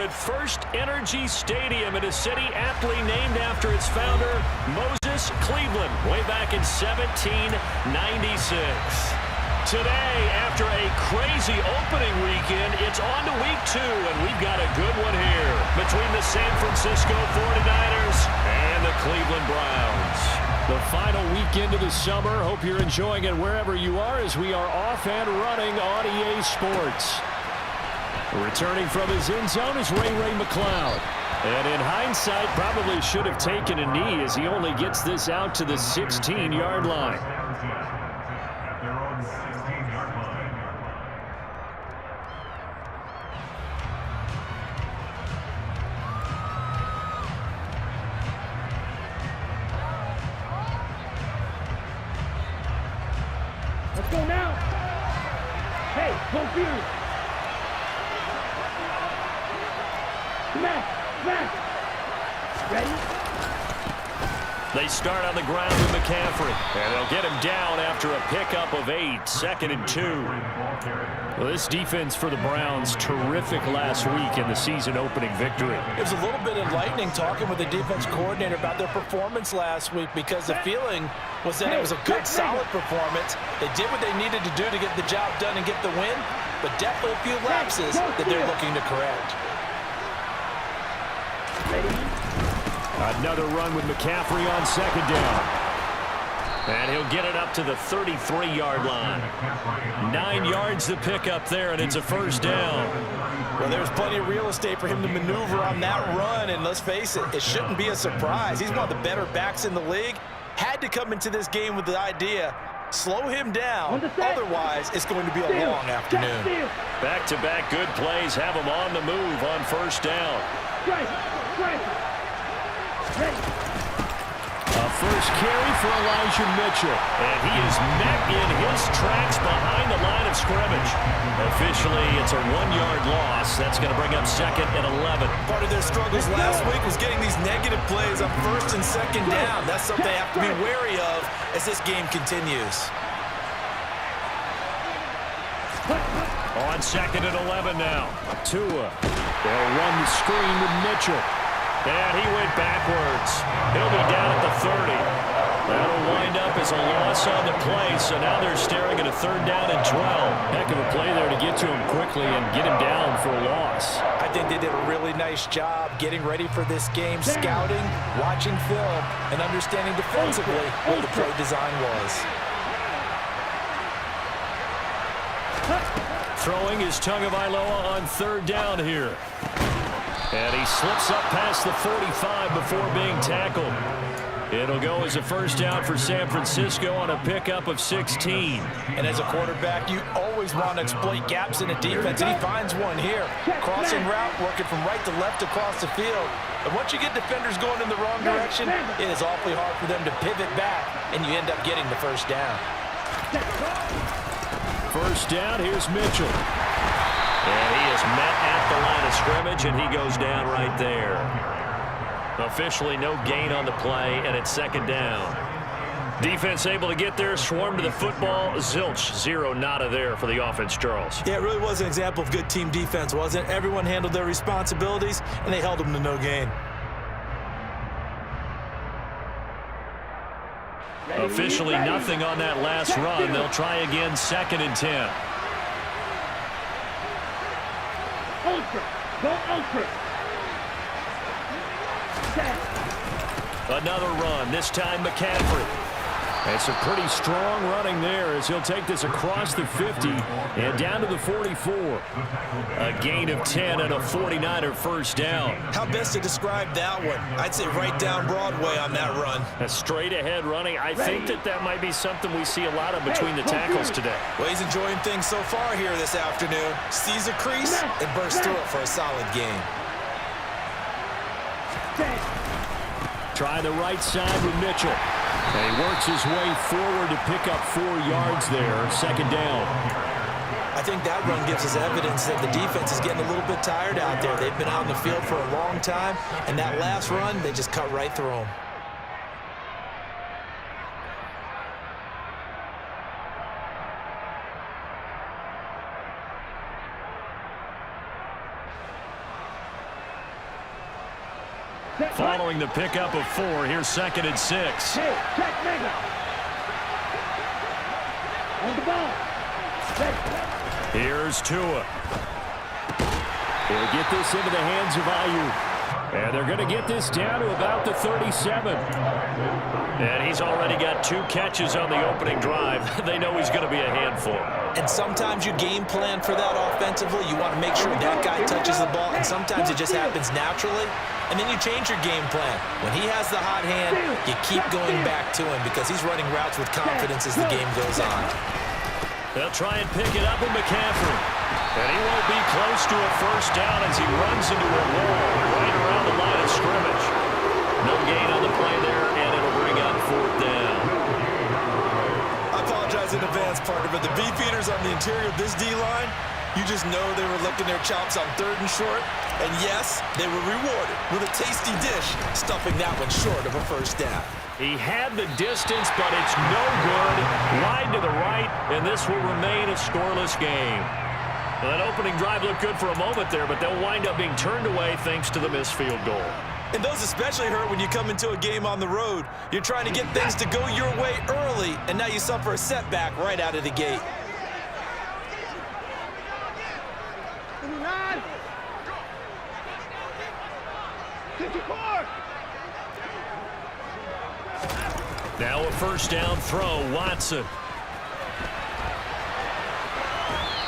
at First Energy Stadium in a city aptly named after its founder, Moses Cleveland, way back in 1796. Today, after a crazy opening weekend, it's on to week 2, and we've got a good one here between the San Francisco 49ers and the Cleveland Browns. The final weekend of the summer. Hope you're enjoying it wherever you are as we are off and running on EA Sports. Returning from his end zone is Ray McCloud. And in hindsight, probably should have taken a knee as he only gets this out to the 16-yard line. Let's go now. Hey, go Bears. Smash. Ready? They start on the ground with McCaffrey, and they'll get him down after a pickup of 8, 2nd and 2. Well, this defense for the Browns, terrific last week in the season-opening victory. It was a little bit enlightening talking with the defense coordinator about their performance last week because the feeling was that it was a good, solid performance. They did what they needed to do to get the job done and get the win, but definitely a few lapses that they're looking to correct. Another run with McCaffrey on 2nd down. And he'll get it up to the 33-yard line. 9 yards to pick up there, and it's a 1st down. Well, there's plenty of real estate for him to maneuver on that run, and let's face it, it shouldn't be a surprise. He's one of the better backs in the league. Had to come into this game with the idea, slow him down, otherwise it's going to be a long afternoon. Back-to-back good plays have him on the move on 1st down. A first carry for Elijah Mitchell. And he is met in his tracks behind the line of scrimmage. Officially, it's a 1-yard loss. That's going to bring up 2nd and 11. Part of their struggles last week was getting these negative plays on 1st and 2nd down. That's something they have to be wary of as this game continues. On 2nd and 11 now. Tua. They'll run the screen with Mitchell. And he went backwards. He'll be down at the 30. That'll wind up as a loss on the play, so now they're staring at a 3rd down and 12. Heck of a play there to get to him quickly and get him down for a loss. I think they did a really nice job getting ready for this game, scouting, watching film, and understanding defensively what the play design was. Throwing is Tagovailoa on 3rd down here. And he slips up past the 45 before being tackled. It'll go as a 1st down for San Francisco on a pickup of 16. And as a quarterback, you always want to exploit gaps in a defense, and he finds one here. Crossing route, working from right to left across the field. And once you get defenders going in the wrong direction, it is awfully hard for them to pivot back, and you end up getting the 1st down. 1st down, here's Mitchell. And he is met at the line of scrimmage, and he goes down right there. Officially no gain on the play, and it's 2nd down. Defense able to get there, swarm to the football. Zilch, 0 nada there for the offense, Charles. Yeah, it really was an example of good team defense, wasn't it? Everyone handled their responsibilities, and they held them to no gain. Officially nothing on that last run. They'll try again, 2nd and 10. Another run, this time McCaffrey. It's a pretty strong running there as he'll take this across the 50 and down to the 44. A gain of 10 and a 49er 1st down. How best to describe that one? I'd say right down Broadway on that run. A straight ahead running. I think that might be something we see a lot of between the tackles today. Well, he's enjoying things so far here this afternoon. Sees a crease and bursts through it for a solid gain. Try the right side with Mitchell. And he works his way forward to pick up 4 yards there, 2nd down. I think that run gives us evidence that the defense is getting a little bit tired out there. They've been out in the field for a long time, and that last run, they just cut right through them. Following the pickup of 4, here's 2nd and 6. Hey, check mega. On the ball. Here's Tua. He'll get this into the hands of Ayuk. And they're going to get this down to about the 37. And he's already got 2 catches on the opening drive. They know he's going to be a handful. And sometimes you game plan for that offensively. You want to make sure that guy touches the ball, and sometimes it just happens naturally. And then you change your game plan. When he has the hot hand, you keep going back to him because he's running routes with confidence as the game goes on. They'll try and pick it up with McCaffrey. And he won't be close to a first down as he runs into a wall right around the line of scrimmage. No gain on the play there, and it'll bring up 4th down. I apologize in advance, partner, but the beefeaters on the interior of this D-line, you just know they were licking their chops on 3rd and short. And yes, they were rewarded with a tasty dish, stuffing that one short of a first down. He had the distance, but it's no good. Wide to the right, and this will remain a scoreless game. Well, that opening drive looked good for a moment there, but they'll wind up being turned away thanks to the missed field goal. And those especially hurt when you come into a game on the road. You're trying to get things to go your way early, and now you suffer a setback right out of the gate. Now a first down throw, Watson.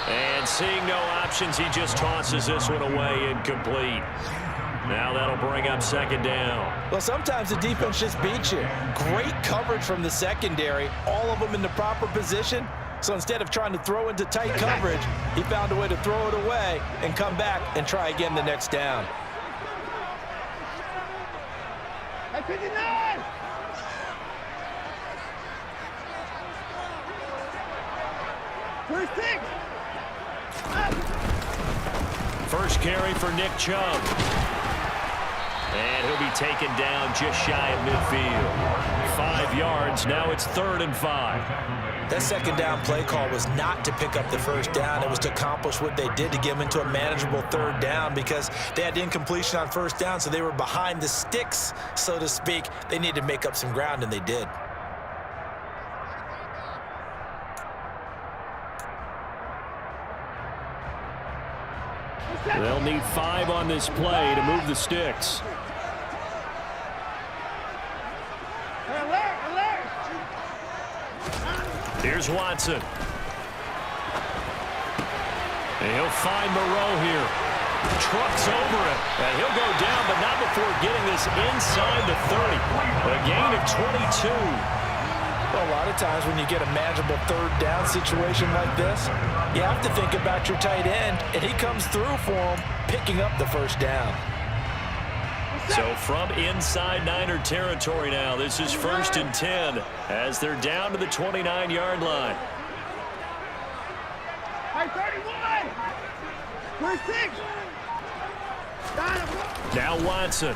And seeing no options, he just tosses this one away, incomplete. Now that'll bring up 2nd down. Well, sometimes the defense just beats you. Great coverage from the secondary, all of them in the proper position. So instead of trying to throw into tight coverage, he found a way to throw it away and come back and try again the next down. First carry for Nick Chubb. And he'll be taken down just shy of midfield. 5 yards. Now it's 3rd and 5. That 2nd down play call was not to pick up the first down. It was to accomplish what they did to get them into a manageable 3rd down because they had incompletion on first down, so they were behind the sticks, so to speak. They needed to make up some ground, and they did. They'll need 5 on this play to move the sticks. Here's Watson. And he'll find Moreau here. Trucks over it. And he'll go down, but not before getting this inside the 30. A gain of 22. Well, a lot of times when you get a manageable 3rd down situation like this, you have to think about your tight end, and he comes through for him, picking up the first down. So from inside Niner territory now, this is 1st and 10 as they're down to the 29-yard line. Now Watson.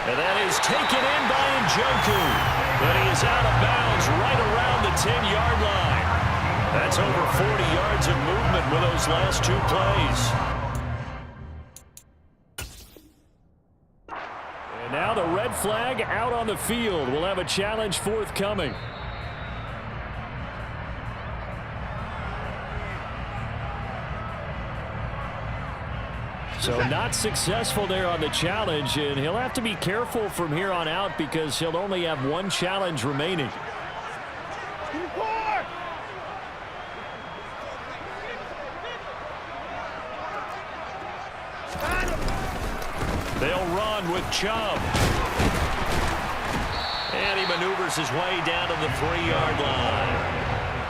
And that is taken in by Njoku. But he is out of bounds right around the 10-yard line. That's over 40 yards of movement with those last 2 plays. And now the red flag out on the field. We'll have a challenge forthcoming. So not successful there on the challenge, and he'll have to be careful from here on out because he'll only have 1 challenge remaining. They'll run with Chubb. And he maneuvers his way down to the 3-yard line.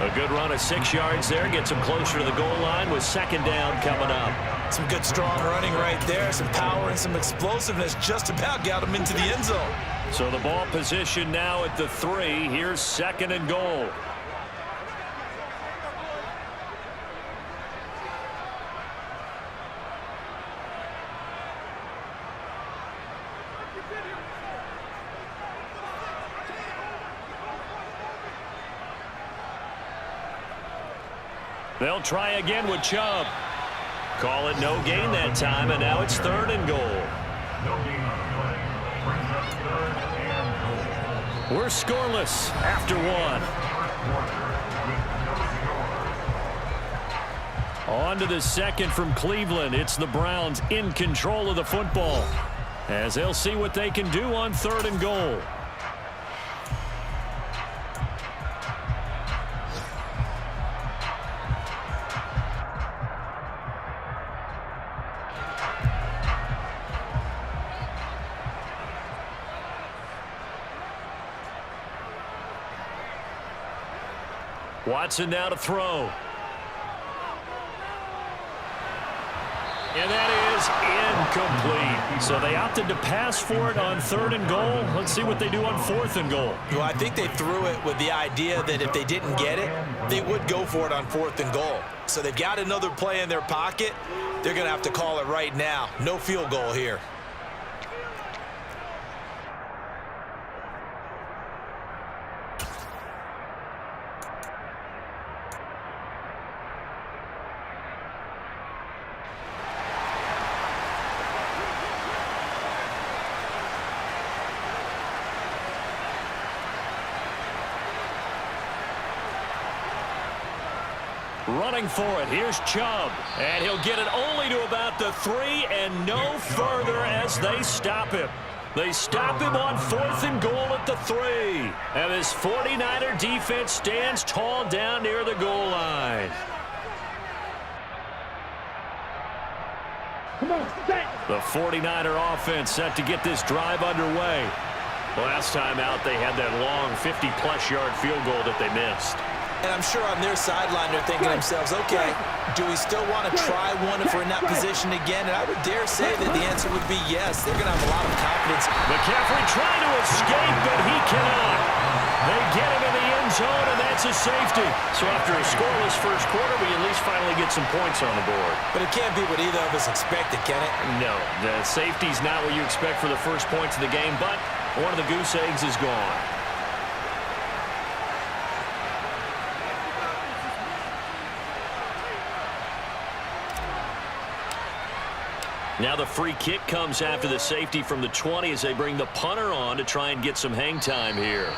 A good run of 6 yards there. Gets him closer to the goal line with 2nd down coming up. Some good strong running right there. Some power and some explosiveness just about got him into the end zone. So the ball position now at the 3. Here's 2nd and goal. They'll try again with Chubb. Call it no gain that time, and now it's 3rd and goal. We're scoreless after 1. On to the 2nd from Cleveland. It's the Browns in control of the football, as they'll see what they can do on 3rd and goal. Watson now to throw. And that is incomplete. So they opted to pass for it on 3rd and goal. Let's see what they do on 4th and goal. Well, I think they threw it with the idea that if they didn't get it, they would go for it on 4th and goal. So they've got another play in their pocket. They're going to have to call it right now. No field goal here. Running for it. Here's Chubb. And he'll get it only to about the 3 and no further as they stop him. They stop him on 4th and goal at the 3. And this 49er defense stands tall down near the goal line. Come on, set. The 49er offense set to get this drive underway. Last time out, they had that long 50-plus yard field goal that they missed. And I'm sure on their sideline they're thinking to themselves, okay, do we still want to try one if we're in that position again? And I would dare say that the answer would be yes. They're going to have a lot of confidence. McCaffrey trying to escape, but he cannot. They get him in the end zone, and that's a safety. So after a scoreless first quarter, we at least finally get some points on the board. But it can't be what either of us expected, can it? No, the safety's not what you expect for the first points of the game, but one of the goose eggs is gone. Now the free kick comes after the safety from the 20 as they bring the punter on to try and get some hang time here.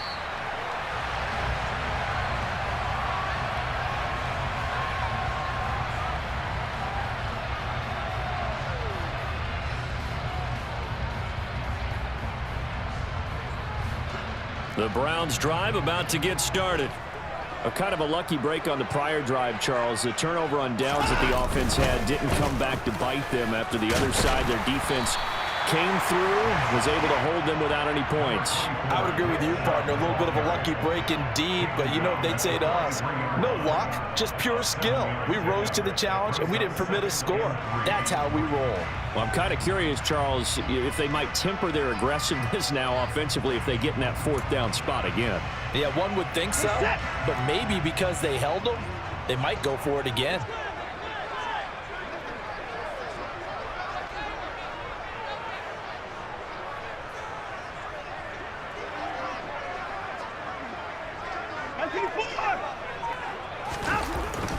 The Browns drive about to get started. A kind of a lucky break on the prior drive, Charles. The turnover on downs that the offense had didn't come back to bite them after the other side. Their defense came through, was able to hold them without any points. I would agree with you, partner. A little bit of a lucky break indeed, but you know what they'd say to us? No luck, just pure skill. We rose to the challenge, and we didn't permit a score. That's how we roll. Well, I'm kind of curious, Charles, if they might temper their aggressiveness now offensively if they get in that 4th down spot again. Yeah, one would think so, but maybe because they held them, they might go for it again.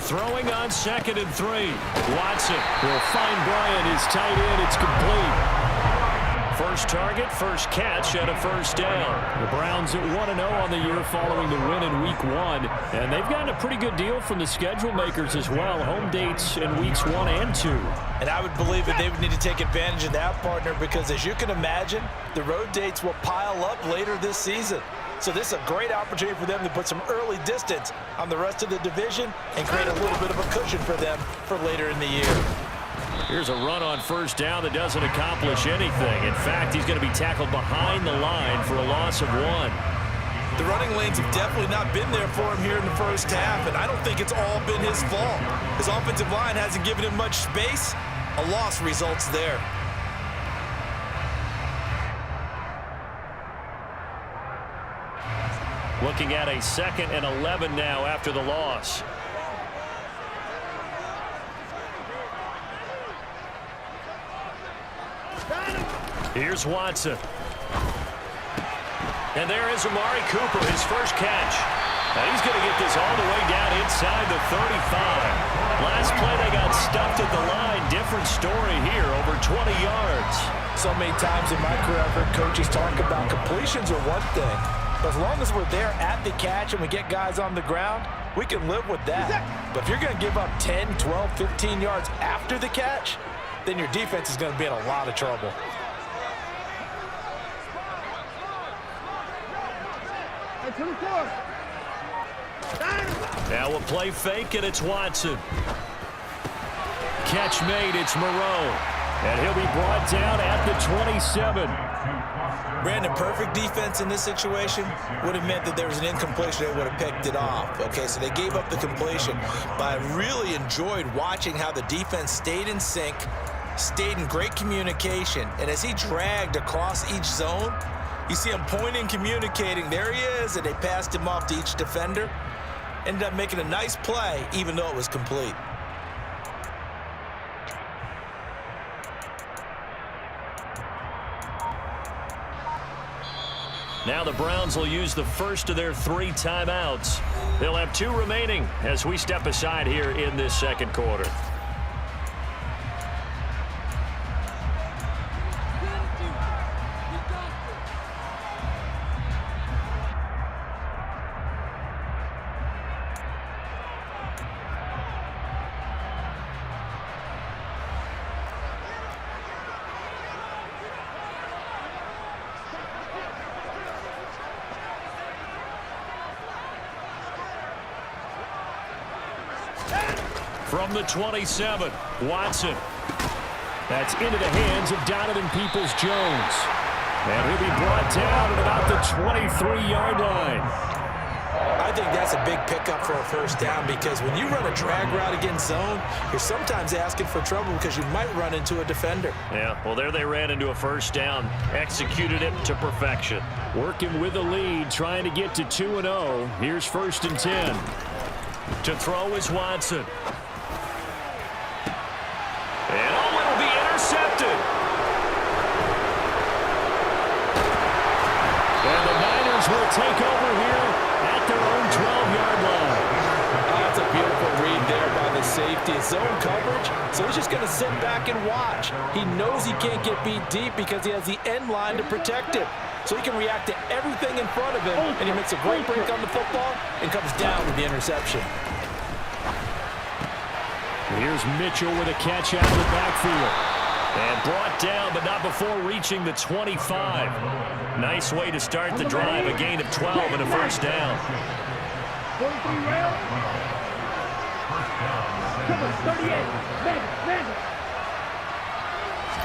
Throwing on 2nd and 3. Watson will find Bryant, his tight end. It's complete. First target, first catch, and a first down. The Browns at 1-0 on the year following the win in Week 1. And they've gotten a pretty good deal from the schedule makers as well. Home dates in Weeks 1 and 2. And I would believe that they would need to take advantage of that, partner, because as you can imagine, the road dates will pile up later this season. So this is a great opportunity for them to put some early distance on the rest of the division and create a little bit of a cushion for them for later in the year. Here's a run on first down that doesn't accomplish anything. In fact, he's going to be tackled behind the line for a loss of 1. The running lanes have definitely not been there for him here in the first half, and I don't think it's all been his fault. His offensive line hasn't given him much space. A loss results there. Looking at a 2nd and 11 now after the loss. Here's Watson. And there is Amari Cooper, his first catch. And he's going to get this all the way down inside the 35. Last play, they got stuffed at the line. story here, over 20 yards. So many times in my career, I've heard coaches talk about completions are one thing. But as long as we're there at the catch and we get guys on the ground, we can live with that. But if you're going to give up 10, 12, 15 yards after the catch, then your defense is going to be in a lot of trouble. Now a play fake, and it's Watson. Catch made, it's Moreau. And he'll be brought down at the 27. Brandon, perfect defense in this situation would have meant that there was an incompletion. They would have picked it off. Okay, so they gave up the completion. But I really enjoyed watching how the defense stayed in sync, stayed in great communication. And as he dragged across each zone, you see him pointing, communicating. There he is, and they passed him off to each defender. Ended up making a nice play, even though it was complete. Now the Browns will use the first of their 3 timeouts. They'll have 2 remaining as we step aside here in this second quarter. From the 27, Watson. That's into the hands of Donovan Peoples-Jones. And he'll be brought down at about the 23-yard line. I think that's a big pickup for a first down, because when you run a drag route against zone, you're sometimes asking for trouble because you might run into a defender. Yeah, well, there they ran into a first down, executed it to perfection. Working with the lead, trying to get to 2-0. Here's 1st and 10. To throw is Watson. And oh, it'll be intercepted. And the Niners will take over here at their own 12-yard line. That's a beautiful read there by the safety. Zone coverage, so he's just going to sit back and watch. He knows he can't get beat deep because he has the end line to protect him. So he can react to everything in front of him, and he makes a great break on the football and comes down with the interception. Here's Mitchell with a catch out of the backfield. And brought down, but not before reaching the 25. Nice way to start the drive, a gain of 12 and a first down. 43 rail. Cover 38. Magic.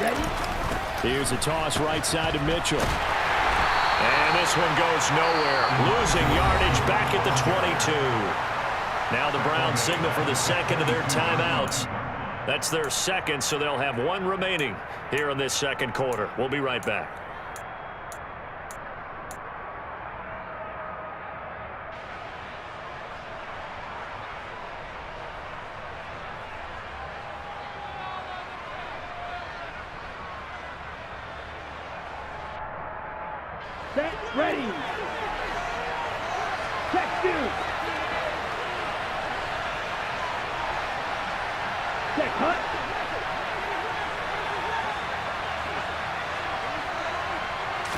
Ready? Here's a toss right side to Mitchell. And this one goes nowhere. Losing yardage back at the 22. Now the Browns signal for the second of their timeouts. That's their second, so they'll have 1 remaining here in this second quarter. We'll be right back. Set, ready. Check 2. Check, hut.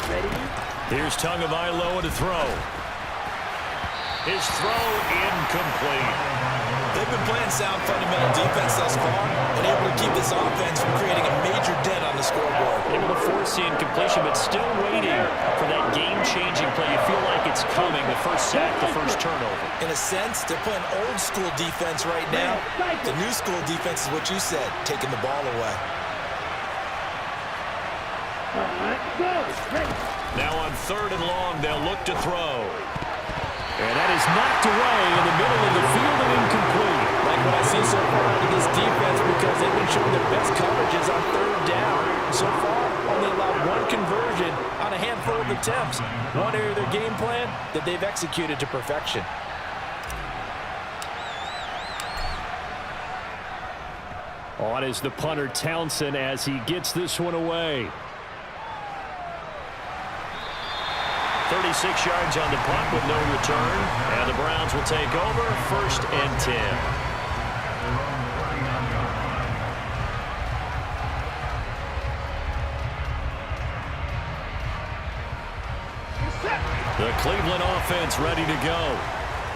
Ready. Here's Tagovailoa to throw. His throw incomplete. They've been playing sound fundamental defense thus far and able to keep this offense from creating a major dent on the scoreboard. Able to force the incompletion, but still waiting for that game-changing play. You feel like it's coming, the first sack, the first turnover. In a sense, they're playing old-school defense right now. The new-school defense is what you said, taking the ball away. All right, go. Ready. Now on 3rd and long, they'll look to throw. And that is knocked away in the middle of the field and incomplete. Like what I see so far out of this defense, because they've been showing their best coverages on 3rd down. So far, only allowed 1 conversion on a handful of attempts. One area of their game plan that they've executed to perfection. On is the punter Townsend as he gets this one away. 36 yards on the punt with no return. And the Browns will take over 1st and 10. The Cleveland offense ready to go.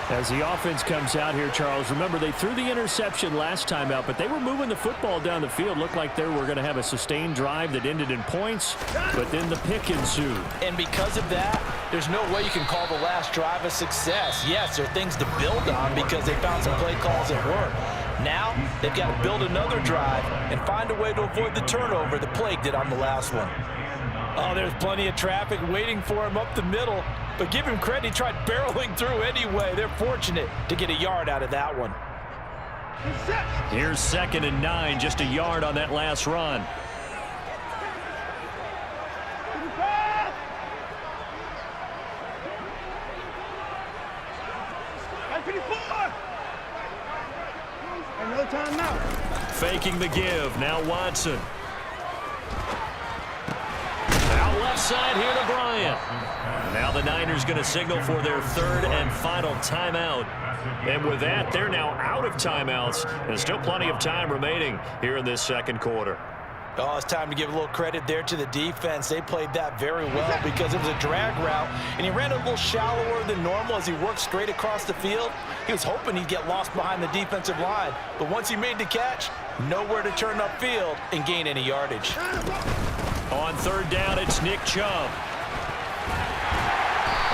As the offense comes out here, Charles, remember they threw the interception last time out, but they were moving the football down the field. Looked like they were going to have a sustained drive that ended in points, but then the pick ensued. And because of that, there's no way you can call the last drive a success. Yes, there are things to build on because they found some play calls that work. Now, they've got to build another drive and find a way to avoid the turnover the plague did on the last one. Oh, there's plenty of traffic waiting for him up the middle. But give him credit, he tried barreling through anyway. They're fortunate to get a yard out of that one. Here's 2nd and 9, just a yard on that last run. No time now. Faking the give, now Watson. Out left side here to Bryant. Now the Niners going to signal for their 3rd and final timeout. And with that, they're now out of timeouts. And still plenty of time remaining here in this 2nd quarter. Oh, it's time to give a little credit there to the defense. They played that very well because it was a drag route, and he ran a little shallower than normal as he worked straight across the field. He was hoping he'd get lost behind the defensive line, but once he made the catch, nowhere to turn upfield and gain any yardage. On 3rd down, it's Nick Chubb.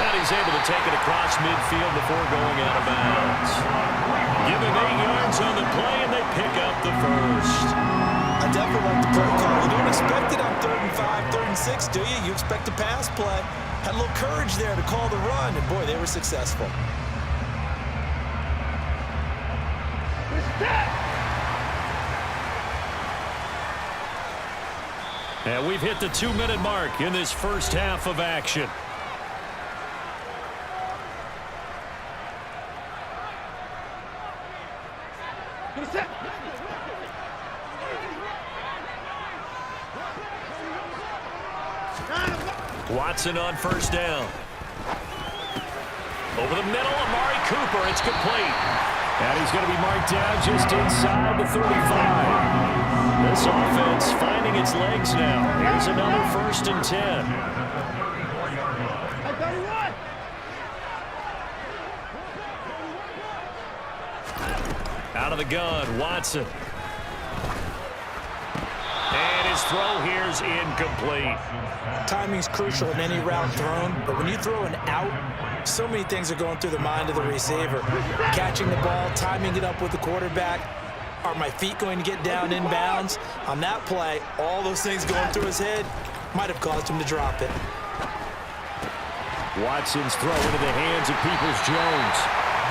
And he's able to take it across midfield before going out of bounds. Give him 8 yards on the play, and they pick up the 1st. I definitely like the play call. You don't expect it on 3rd and 5, 3rd and 6, do you? You expect a pass play. Had a little courage there to call the run, and boy, they were successful. And we've hit the 2-minute mark in this first half of action. Watson on 1st down. Over the middle, Amari Cooper. It's complete. And he's going to be marked down just inside the 35. This offense finding its legs now. Here's another 1st and 10. Out of the gun, Watson. And his throw here's incomplete. Timing's crucial in any route thrown, but when you throw an out, so many things are going through the mind of the receiver. Catching the ball, timing it up with the quarterback. Are my feet going to get down inbounds? On that play, all those things going through his head might have caused him to drop it. Watson's throw into the hands of Peoples-Jones.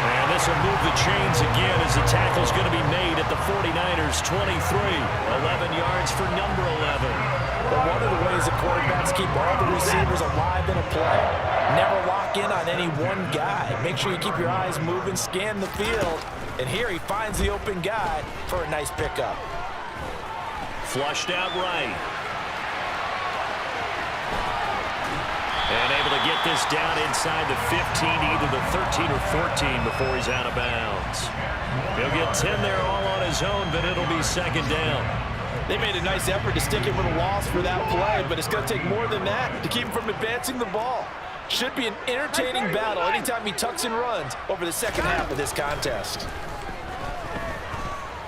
And this will move the chains again as the tackle's going to be made at the 49ers' 23. 11 yards for number 11. Well, one of the ways the quarterbacks keep all the receivers alive in a play, never lock in on any one guy. Make sure you keep your eyes moving, scan the field. And here he finds the open guy for a nice pickup. Flushed out right. And able to get this down inside the 15, either the 13 or 14 before he's out of bounds. He'll get 10 there all on his own, but it'll be 2nd down. They made a nice effort to stick him with a loss for that play, but it's going to take more than that to keep him from advancing the ball. Should be an entertaining battle anytime he tucks and runs over the 2nd half of this contest.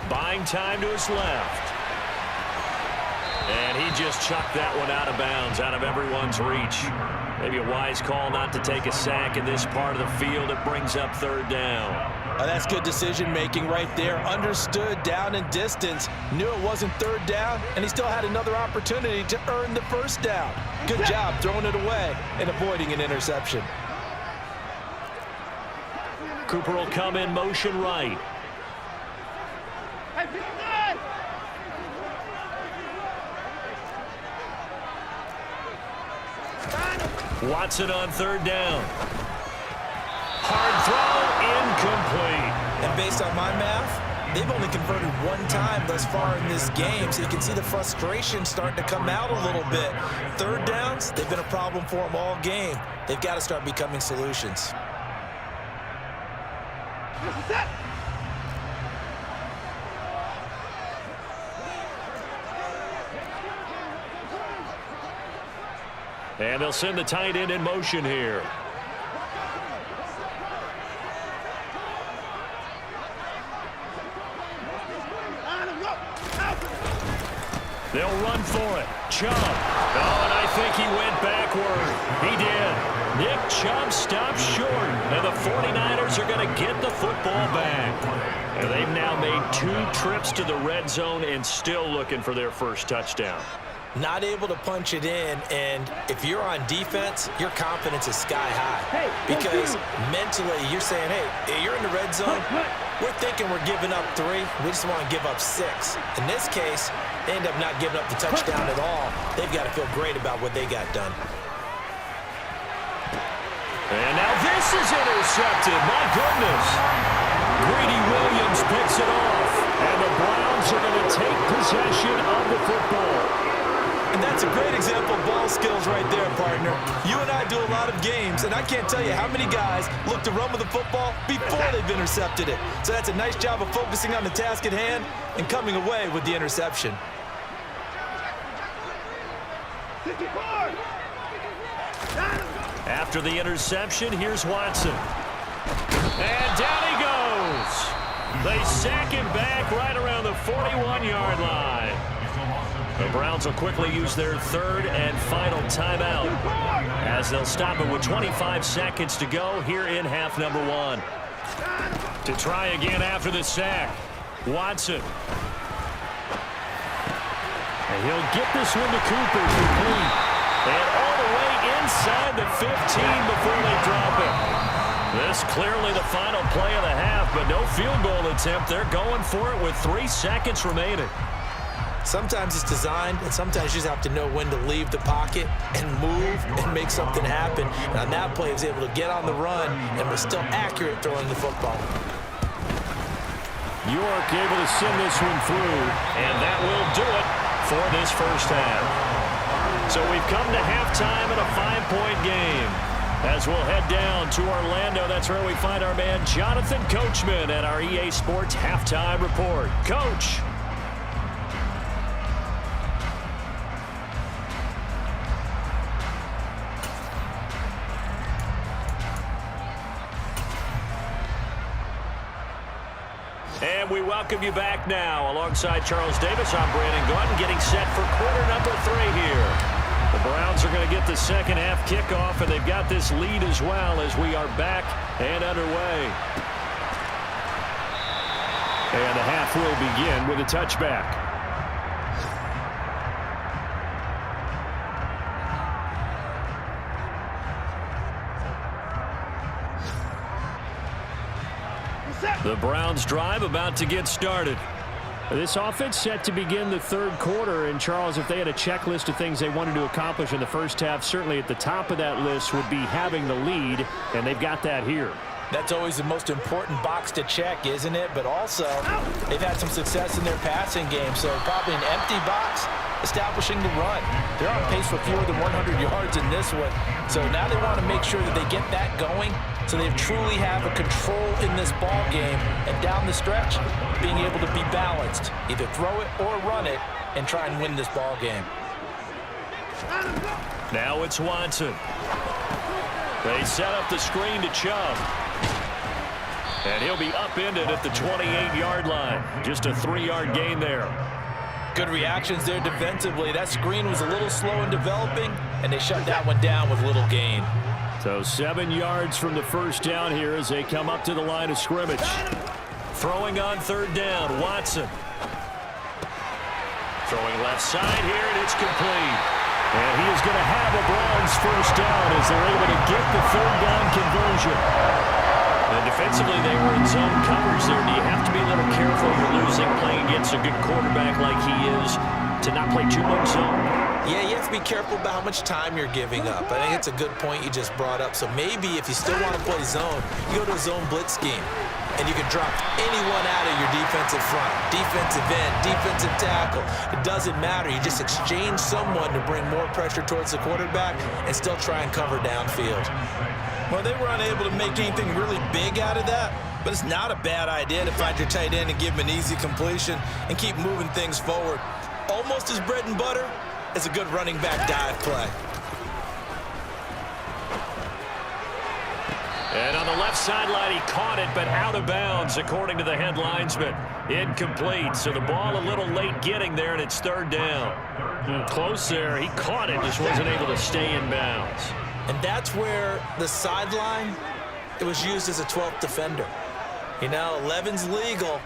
Buying time to his left. And he just chucked that one out of bounds, out of everyone's reach. Maybe a wise call not to take a sack in this part of the field. It brings up 3rd down. That's good decision-making right there. Understood down and distance. Knew it wasn't 3rd down, and he still had another opportunity to earn the 1st down. Good job throwing it away and avoiding an interception. Cooper will come in motion right. Watson on 3rd down. Hard throw, incomplete. And based on my math, they've only converted one time thus far in this game, so you can see the frustration starting to come out a little bit. 3rd downs, they've been a problem for them all game. They've got to start becoming solutions. And they'll send the tight end in motion here. They'll run for it. Chubb. Oh, and I think he went backward. He did. Nick Chubb stopped short, and the 49ers are going to get the football back. And they've now made 2 trips to the red zone and still looking for their first touchdown. Not able to punch it in, and if you're on defense, your confidence is sky high. Because mentally, you're saying, hey, you're in the red zone. We're thinking we're giving up 3. We just want to give up 6. In this case, they end up not giving up the touchdown at all. They've got to feel great about what they got done. And now this is intercepted. My goodness. Greedy Williams picks it off. And the Browns are going to take possession of the football. And that's a great example of ball skills right there, partner. You and I do a lot of games, and I can't tell you how many guys look to run with the football before they've intercepted it. So that's a nice job of focusing on the task at hand and coming away with the interception. After the interception, here's Watson. And down he goes. They sack him back right around the 41-yard line. The Browns will quickly use their 3rd and final timeout as they'll stop it with 25 seconds to go here in half number 1. To try again after the sack, Watson. And he'll get this one to Cooper complete. And all the way inside the 15 before they drop it. This clearly the final play of the half, but no field goal attempt. They're going for it with 3 seconds remaining. Sometimes it's designed, and sometimes you just have to know when to leave the pocket and move and make something happen. And on that play, he was able to get on the run and was still accurate throwing the football. York able to send this one through, and that will do it for this first half. So we've come to halftime in a 5-point game. As we'll head down to Orlando, that's where we find our man Jonathan Coachman at our EA Sports Halftime Report. Coach. And we welcome you back now. Alongside Charles Davis, I'm Brandon Gordon, getting set for quarter number 3 here. The Browns are going to get the second half kickoff, and they've got this lead as well as we are back and underway. And the half will begin with a touchback. The Browns drive about to get started. This offense set to begin the 3rd quarter. And, Charles, if they had a checklist of things they wanted to accomplish in the first half, certainly at the top of that list would be having the lead, and they've got that here. That's always the most important box to check, isn't it? But also, they've had some success in their passing game, so probably an empty box establishing the run. They're on pace for fewer than 100 yards in this one, so now they want to make sure that they get that going so they truly have a control in this ball game, and down the stretch, being able to be balanced, either throw it or run it, and try and win this ball game. Now it's Watson. They set up the screen to Chubb. And he'll be upended at the 28-yard line. Just a 3-yard gain there. Good reactions there defensively. That screen was a little slow in developing, and they shut that one down with little gain. So 7 yards from the first down here as they come up to the line of scrimmage. Throwing on 3rd down, Watson. Throwing left side here, and it's complete. And he is going to have a Browns first down as they're able to get the 3rd down conversion. And defensively, they were in zone coverage there. Do you have to be a little careful? You're losing playing against a good quarterback like he is to not play too much zone? Yeah, you have to be careful about how much time you're giving up. I think it's a good point you just brought up. So maybe if you still want to play zone, you go to a zone blitz scheme. And you can drop anyone out of your defensive front, defensive end, defensive tackle. It doesn't matter. You just exchange someone to bring more pressure towards the quarterback and still try and cover downfield. Well, they were unable to make anything really big out of that, but it's not a bad idea to find your tight end and give him an easy completion and keep moving things forward. Almost as bread and butter as a good running back dive play. And on the left sideline, he caught it, but out of bounds, according to the head linesman. Incomplete, so the ball a little late getting there, and it's third down. Close there. He caught it, just wasn't able to stay in bounds. And that's where the sideline, it was used as a 12th defender. You know, 11's legal.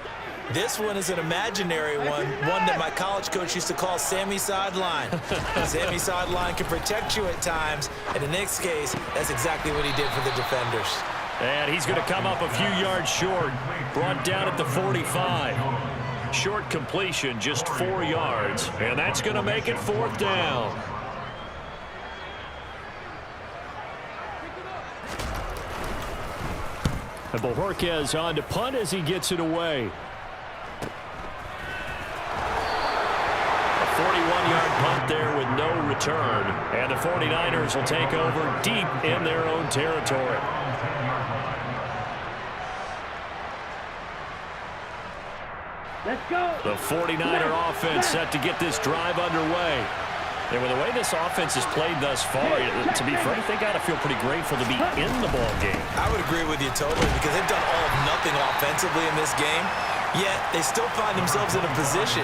This one is an imaginary one that my college coach used to call Sammy Sideline. Sammy Sideline can protect you at times, and in this case, that's exactly what he did for the defenders. And he's going to come up a few yards short, brought down at the 45. Short completion, just 4 yards, and that's going to make it fourth down. And Bojorquez on to punt as he gets it away. 41-yard punt there with no return. And the 49ers will take over deep in their own territory. Let's go. The 49er offense set to get this drive underway. And with the way this offense has played thus far, to be frank, they got to feel pretty grateful to be in the ball game. I would agree with you totally because they've done all of nothing offensively in this game, yet they still find themselves in a position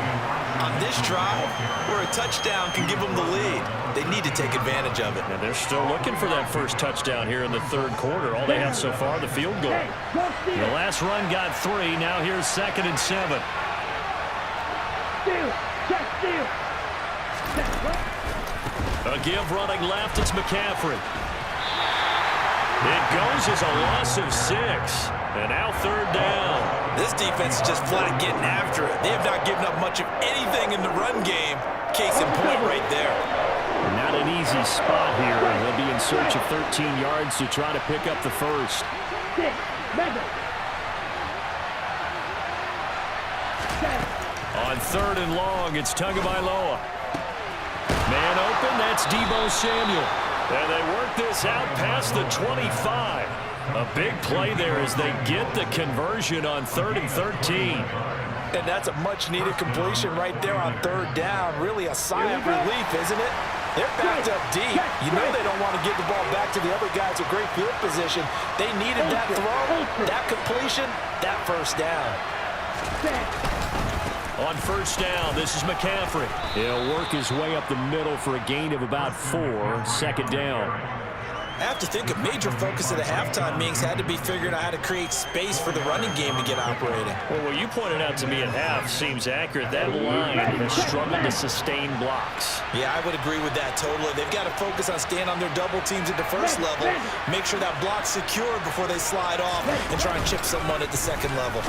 on this drive where a touchdown can give them the lead. They need to take advantage of it. And they're still looking for that first touchdown here in the third quarter. All they have so far, the field goal. The last run got 3. Now here's 2nd and 7. Steal. A give running left, it's McCaffrey. It goes as a loss of 6. And now third down. This defense is just flat getting after it. They have not given up much of anything in the run game. Case in point right there. Not an easy spot here. They'll be in search of 13 yards to try to pick up the first. On 3rd and long, it's Tagovailoa. Man open, that's Deebo Samuel. And they work this out past the 25. A big play there as they get the conversion on 3rd and 13. And that's a much-needed completion right there on 3rd down. Really a sigh of relief, isn't it? They're backed up deep. You know they don't want to give the ball back to the other guys with great field position. They needed that throw, that completion, that first down. On first down, this is McCaffrey. He'll work his way up the middle for a gain of about 4. 2nd down. I have to think a major focus of the halftime meetings had to be figuring out how to create space for the running game to get operating. Well, what you pointed out to me at half seems accurate. That line has struggled to sustain blocks. Yeah, I would agree with that totally. They've got to focus on staying on their double teams at the first level, make sure that block's secured before they slide off and try and chip someone at the second level.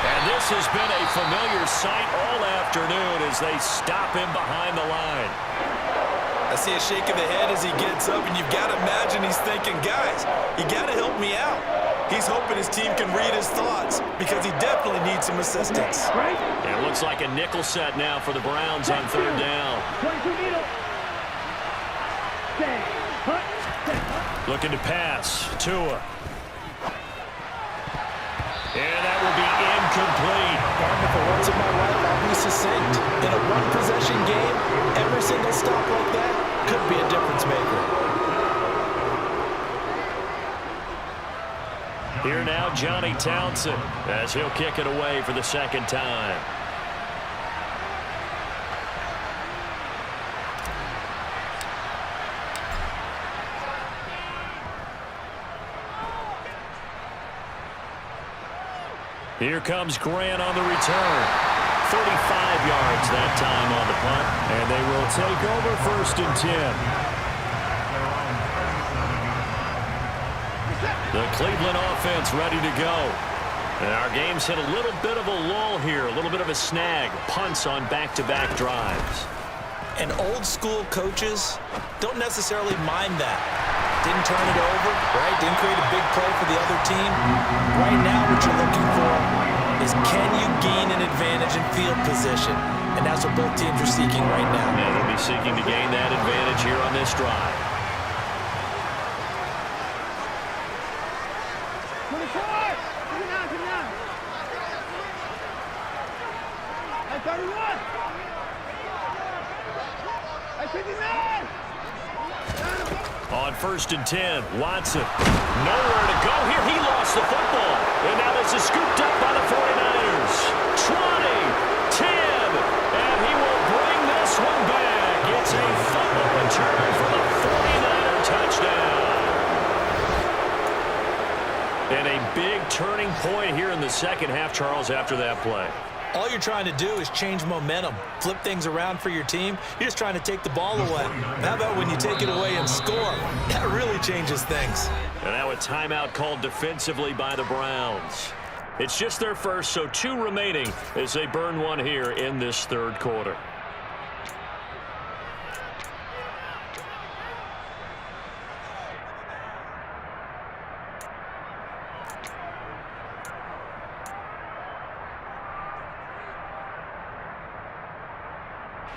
And this has been a familiar sight all afternoon as they stop him behind the line. I see a shake of the head as he gets up, and you've got to imagine he's thinking, guys, you got to help me out. He's hoping his team can read his thoughts because he definitely needs some assistance. It looks like a nickel set now for the Browns on 3rd down. Looking to pass. Tua. And that will be incomplete. And for once in my life, I'll be succinct. In a one-possession game, every single stop like that could be a difference maker. Here now, Johnny Townsend, as he'll kick it away for the 2nd time. Here comes Grant on the return. 35 yards that time on the punt. And they will take over 1st and 10. The Cleveland offense ready to go. And our game's hit a little bit of a lull here, a little bit of a snag. Punts on back-to-back drives. And old-school coaches don't necessarily mind that. Didn't turn it over, right? Didn't create a big play for the other team. Right now, what you're looking for is can you gain an advantage in field position? And that's what both teams are seeking right now. And they'll be seeking to gain that advantage here on this drive. 24! 31! 59! On 1st and 10. Watson, nowhere to go here. He lost the football. And now this is scooped up by the 49ers. 20, 10, and he will bring this one back. It's a fumble return for the 49er touchdown. And a big turning point here in the second half, Charles, after that play. All you're trying to do is change momentum, flip things around for your team. You're just trying to take the ball away. How about when you take it away and score? That really changes things. And now a timeout called defensively by the Browns. It's just their first, so 2 remaining as they burn one here in this third quarter.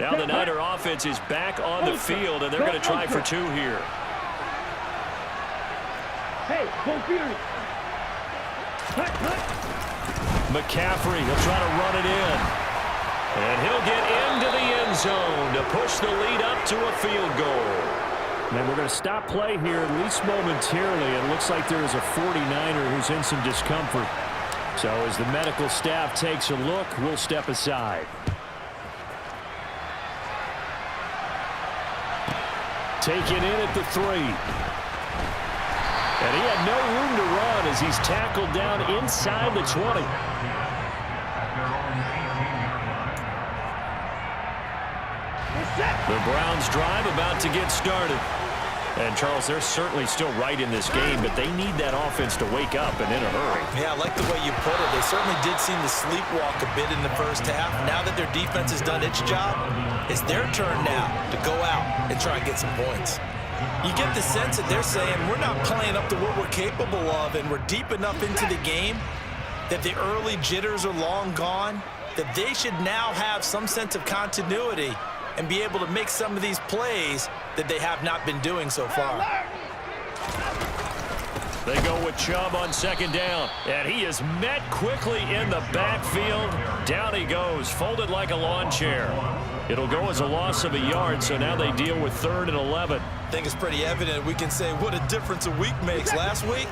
Now the Niner offense is back on the field, and they're going to try for 2 here. Hey, go Fury. McCaffrey, he'll try to run it in. And he'll get into the end zone to push the lead up to a field goal. And we're going to stop play here, at least momentarily. It looks like there is a 49er who's in some discomfort. So as the medical staff takes a look, we'll step aside. Taken in at the 3. And he had no room to run as he's tackled down inside the 20. The Browns drive about to get started. And, Charles, they're certainly still right in this game, but they need that offense to wake up and in a hurry. Yeah, I like the way you put it. They certainly did seem to sleepwalk a bit in the first half. Now that their defense has done its job, it's their turn now to go out and try and get some points. You get the sense that they're saying we're not playing up to what we're capable of, and we're deep enough into the game that the early jitters are long gone, that they should now have some sense of continuity and be able to make some of these plays that they have not been doing so far. They go with Chubb on 2nd down, and he is met quickly in the backfield. Down he goes, folded like a lawn chair. It'll go as a loss of a yard, so now they deal with 3rd and 11. I think it's pretty evident. We can say what a difference a week makes. Last week,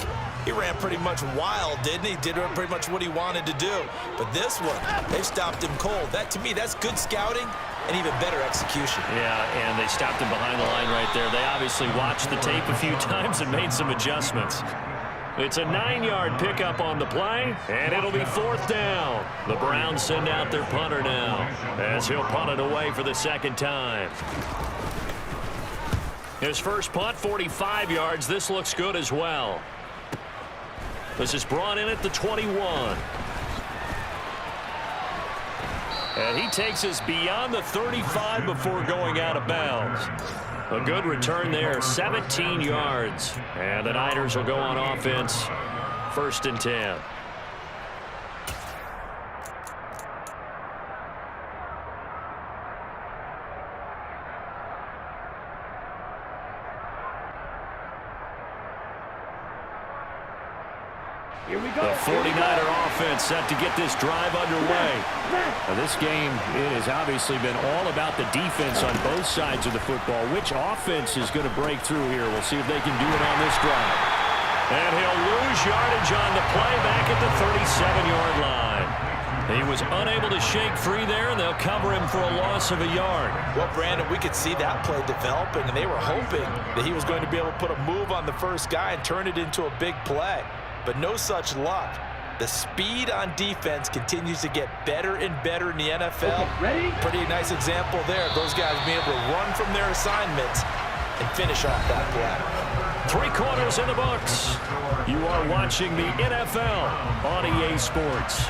he ran pretty much wild, didn't he? Did pretty much what he wanted to do. But this one, they've stopped him cold. That, to me, that's good scouting and even better execution. Yeah, and they stopped him behind the line right there. They obviously watched the tape a few times and made some adjustments. It's a 9-yard pickup on the play, and it'll be 4th down. The Browns send out their punter now as he'll punt it away for the 2nd time. His first punt, 45 yards. This looks good as well. This is brought in at the 21. And he takes us beyond the 35 before going out of bounds. A good return there, 17 yards. And the Niners will go on offense, 1st and 10. Here we go. The 49er offense set to get this drive underway. Now, this game has obviously been all about the defense on both sides of the football. Which offense is going to break through here? We'll see if they can do it on this drive. And he'll lose yardage on the play back at the 37-yard line. He was unable to shake free there, and they'll cover him for a loss of a yard. Well, Brandon, we could see that play developing, and they were hoping that he was going to be able to put a move on the first guy and turn it into a big play. But no such luck. The speed on defense continues to get better and better in the NFL. Okay, ready? Pretty nice example there. Those guys being able to run from their assignments and finish off that play. 3 quarters in the books. You are watching the NFL on EA Sports.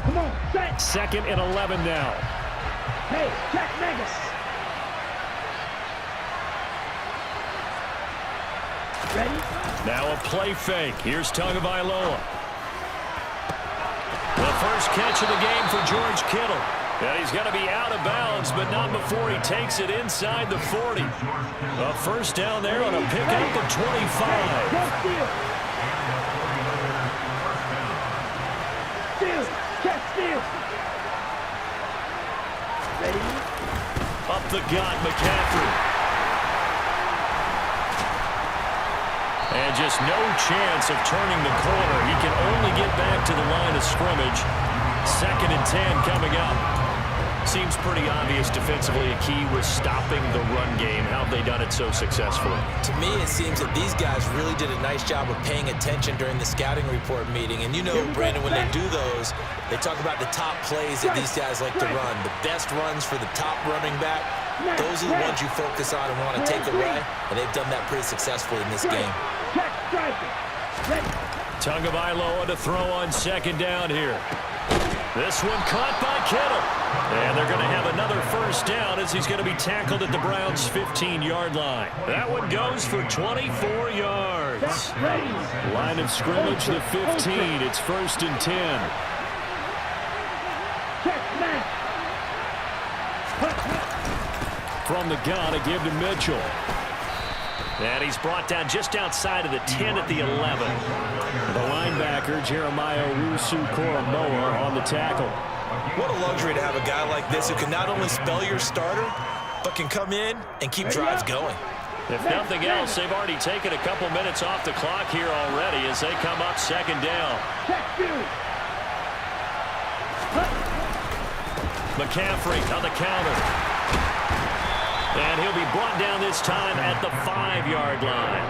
Come on, set. 2nd and 11 now. Hey, Jack Megas. Ready? Now a play fake. Here's Tagovailoa. The first catch of the game for George Kittle. And he's going to be out of bounds, but not before he takes it inside the 40. A first down there on a pickup of 25. Up the gut, McCaffrey. And just no chance of turning the corner. He can only get back to the line of scrimmage. 2nd and 10 coming up. Seems pretty obvious defensively a key was stopping the run game. How have they done it so successfully? To me, it seems that these guys really did a nice job of paying attention during the scouting report meeting. And you know, Brandon, when they do those, they talk about the top plays that these guys like to run. The best runs for the top running back, those are the ones you focus on and want to take away. And they've done that pretty successfully in this game. Tagovailoa to throw on 2nd down here. This one caught by Kittle. And they're going to have another first down as he's going to be tackled at the Browns' 15-yard line. That one goes for 24 yards. Line of scrimmage, the 15. It's 1st and 10. From the gun, a give to Mitchell. And he's brought down just outside of the 10 at the 11. The linebacker, Jeremiah Owusu-Koramoah, on the tackle. What a luxury to have a guy like this who can not only spell your starter, but can come in and keep drives going. If nothing else, they've already taken a couple minutes off the clock here already as they come up 2nd down. McCaffrey on the counter. And he'll be brought down this time at the 5-yard line.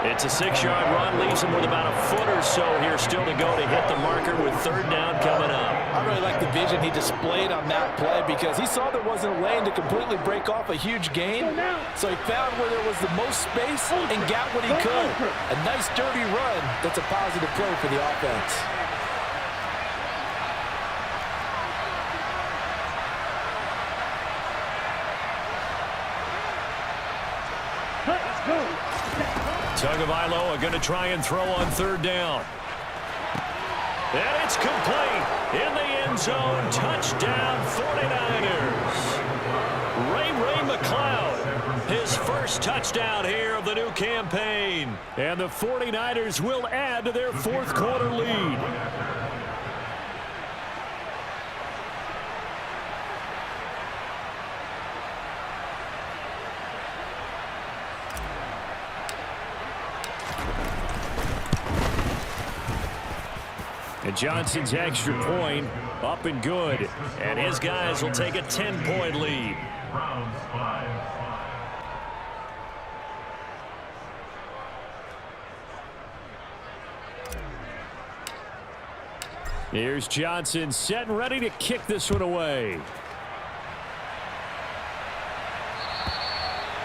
It's a 6-yard run, leaves him with about a foot or so here still to go to hit the marker with 3rd down coming up. I really like the vision he displayed on that play because he saw there wasn't a lane to completely break off a huge gain. So he found where there was the most space and got what he could. A nice dirty run that's a positive play for the offense. Tagovailoa going to try and throw on 3rd down. And it's complete. In the end zone. Touchdown 49ers. Ray McCloud. His first touchdown here of the new campaign. And the 49ers will add to their 4th quarter lead. And Johnson's extra point up and good. And his guys will take a 10-point lead. Here's Johnson set and ready to kick this one away.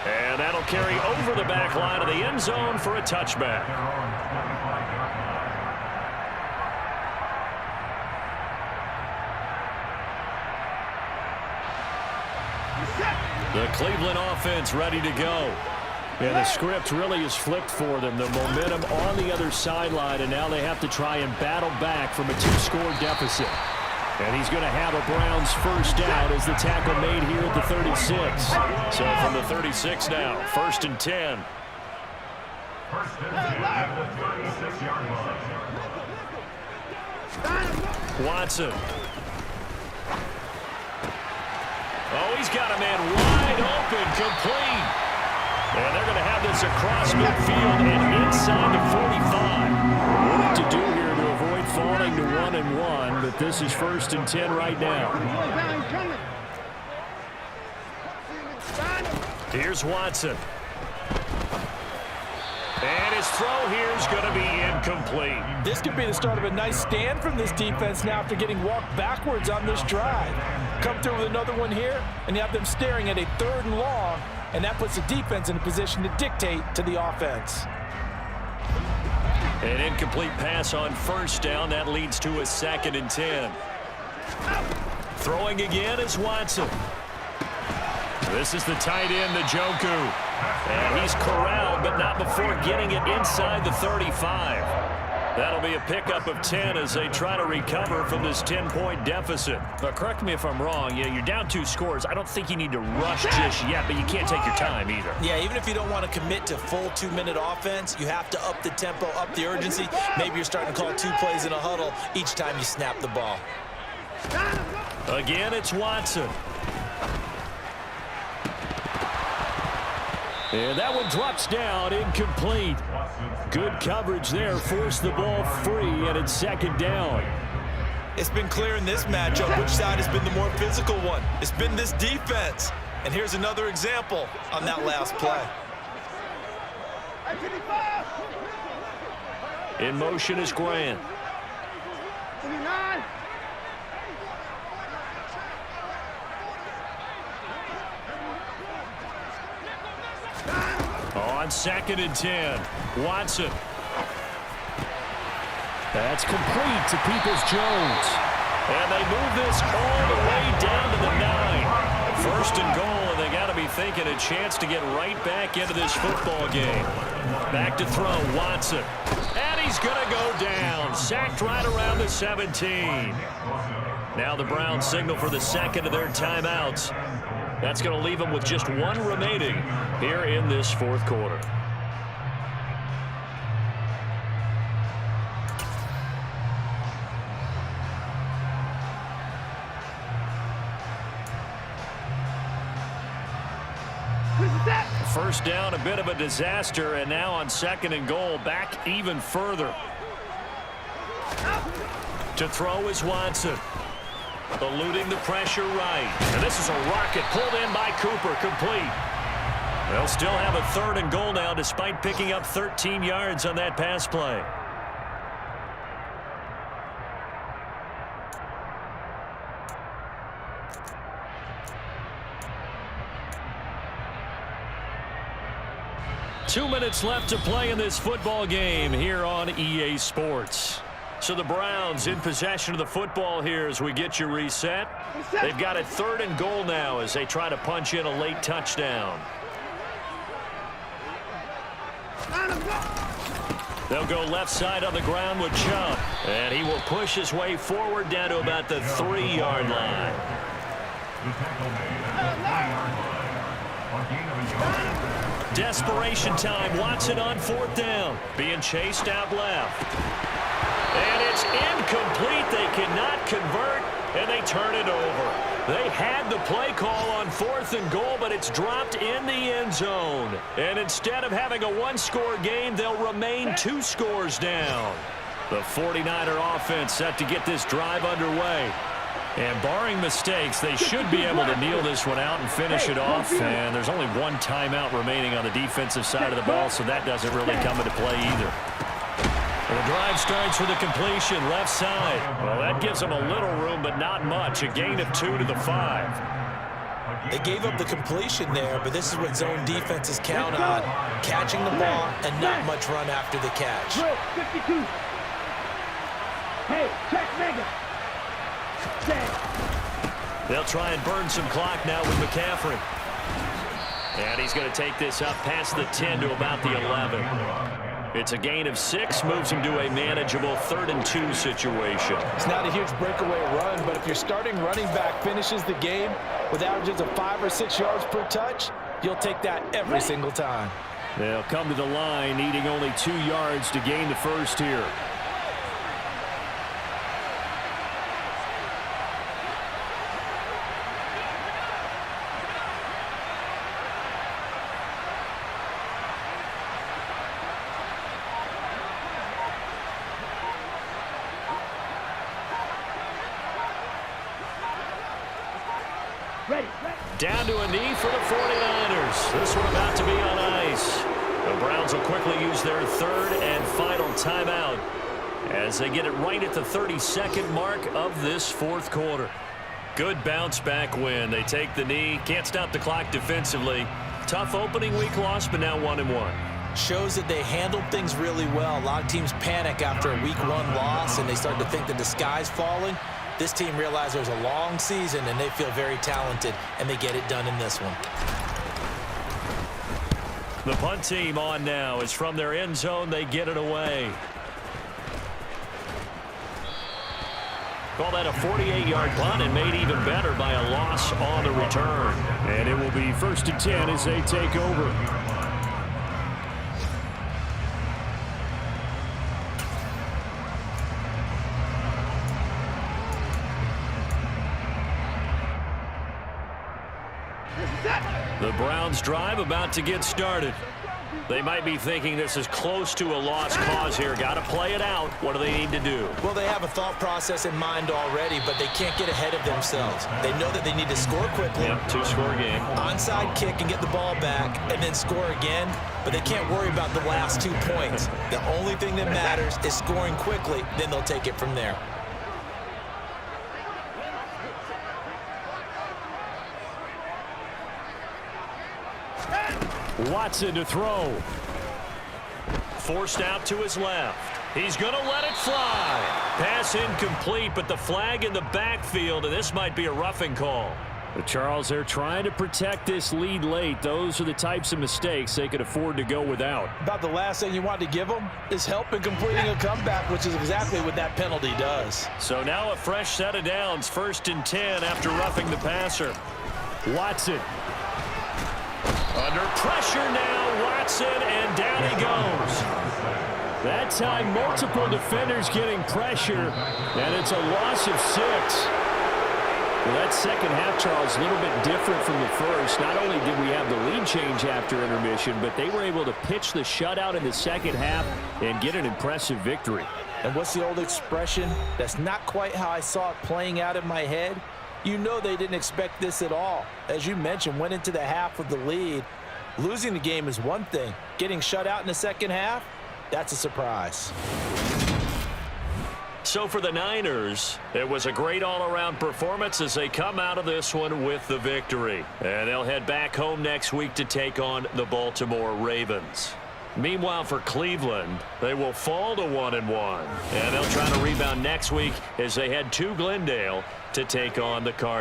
And that'll carry over the back line of the end zone for a touchback. The Cleveland offense ready to go. And the script really is flipped for them. The momentum on the other sideline, and now they have to try and battle back from a 2-score deficit. And he's going to have a Browns first down as the tackle made here at the 36. So from the 36 now, 1st and 10. Watson. Oh, he's got a man wide open, complete. And they're going to have this across midfield and inside the 45. What to do here to avoid falling to 1-1, but this is 1st and 10 right now. Here's Watson. And his throw here is going to be incomplete. This could be the start of a nice stand from this defense now after getting walked backwards on this drive. Come through with another one here, and you have them staring at a 3rd and long, and that puts the defense in a position to dictate to the offense. An incomplete pass on 1st down. That leads to a 2nd and 10. Throwing again is Watson. This is the tight end, Njoku. And he's corralled, but not before getting it inside the 35. That'll be a pickup of 10 as they try to recover from this 10-point deficit. But correct me if I'm wrong, you're down 2 scores. I don't think you need to rush just yet, but you can't take your time either. Yeah, even if you don't want to commit to full 2-minute offense, you have to up the tempo, up the urgency. Maybe you're starting to call 2 plays in a huddle each time you snap the ball. Again, it's Watson. And that one drops down, incomplete. Good coverage there, forced the ball free, and it's 2nd down. It's been clear in this matchup which side has been the more physical one. It's been this defense. And here's another example on that last play. In motion is Grant. On 2nd and 10, Watson. That's complete to Peoples-Jones. And they move this all the way down to the 9. 1st and goal, and they got to be thinking a chance to get right back into this football game. Back to throw, Watson. And he's going to go down. Sacked right around the 17. Now the Browns signal for the 2nd of their timeouts. That's going to leave them with just 1 remaining here in this 4th quarter. First down, a bit of a disaster, and now on 2nd and goal, back even further. To throw is Watson. Eluding the pressure right. And this is a rocket pulled in by Cooper, complete. They'll still have a 3rd and goal now despite picking up 13 yards on that pass play. Two minutes left to play in this football game here on EA Sports. So the Browns in possession of the football here as we get you reset. They've got a 3rd and goal now as they try to punch in a late touchdown. They'll go left side on the ground with Chubb. And he will push his way forward down to about the 3-yard line. Desperation time. Watson on 4th down. Being chased out left. And it's incomplete. They cannot convert, and they turn it over. They had the play call on 4th and goal, but it's dropped in the end zone. And instead of having a 1-score game, they'll remain 2 scores down. The 49er offense set to get this drive underway. And barring mistakes, they should be able to kneel this one out and finish it off. And there's only 1 timeout remaining on the defensive side of the ball, so that doesn't really come into play either. The drive starts with a completion left side. Well, that gives them a little room, but not much. A gain of 2 to the 5. They gave up the completion there, but this is what zone defenses count on. Catching the ball and not much run after the catch. 52. Hey, check Mega. They'll try and burn some clock now with McCaffrey. And he's going to take this up past the 10 to about the 11. It's a gain of 6, moves him to a manageable 3rd and 2 situation. It's not a huge breakaway run, but if your starting running back finishes the game with averages of 5 or 6 yards per touch, you'll take that every single time. They'll come to the line, needing only 2 yards to gain the first here. Down to a knee for the 49ers. This one about to be on ice. The Browns will quickly use their 3rd and final timeout as they get it right at the 32nd mark of this 4th quarter. Good bounce back win. They take the knee. Can't stop the clock defensively. Tough opening week loss, but now 1-1. Shows that they handled things really well. A lot of teams panic after a week 1 loss, and they start to think that the sky's falling. This team realized there's a long season, and they feel very talented, and they get it done in this one. The punt team on now is from their end zone. They get it away. Call that a 48-yard punt and made even better by a loss on the return. And it will be 1st and 10 as they take over. The Browns drive about to get started. They might be thinking this is close to a lost cause here. Got to play it out. What do they need to do? Well, they have a thought process in mind already, but they can't get ahead of themselves. They know that they need to score quickly. Yep, two-score game. Onside kick and get the ball back and then score again, but they can't worry about the last 2 points. The only thing that matters is scoring quickly, then they'll take it from there. Watson to throw. Forced out to his left. He's going to let it fly. Pass incomplete, but the flag in the backfield, and this might be a roughing call. But Charles, they're trying to protect this lead late. Those are the types of mistakes they could afford to go without. About the last thing you want to give them is help in completing a comeback, which is exactly what that penalty does. So now a fresh set of downs, 1st and 10 after roughing the passer. Watson. Under pressure now, Watson, and down he goes. That time, multiple defenders getting pressure, and it's a loss of 6. Well, that second half, Charles, a little bit different from the first. Not only did we have the lead change after intermission, but they were able to pitch the shutout in the second half and get an impressive victory. And what's the old expression? That's not quite how I saw it playing out in my head. You know they didn't expect this at all. As you mentioned, went into the half with the lead. Losing the game is one thing. Getting shut out in the second half, that's a surprise. So for the Niners, it was a great all-around performance as they come out of this one with the victory. And they'll head back home next week to take on the Baltimore Ravens. Meanwhile, for Cleveland, they will fall to 1-1. And they'll try to rebound next week as they head to Glendale to take on the Cardinals.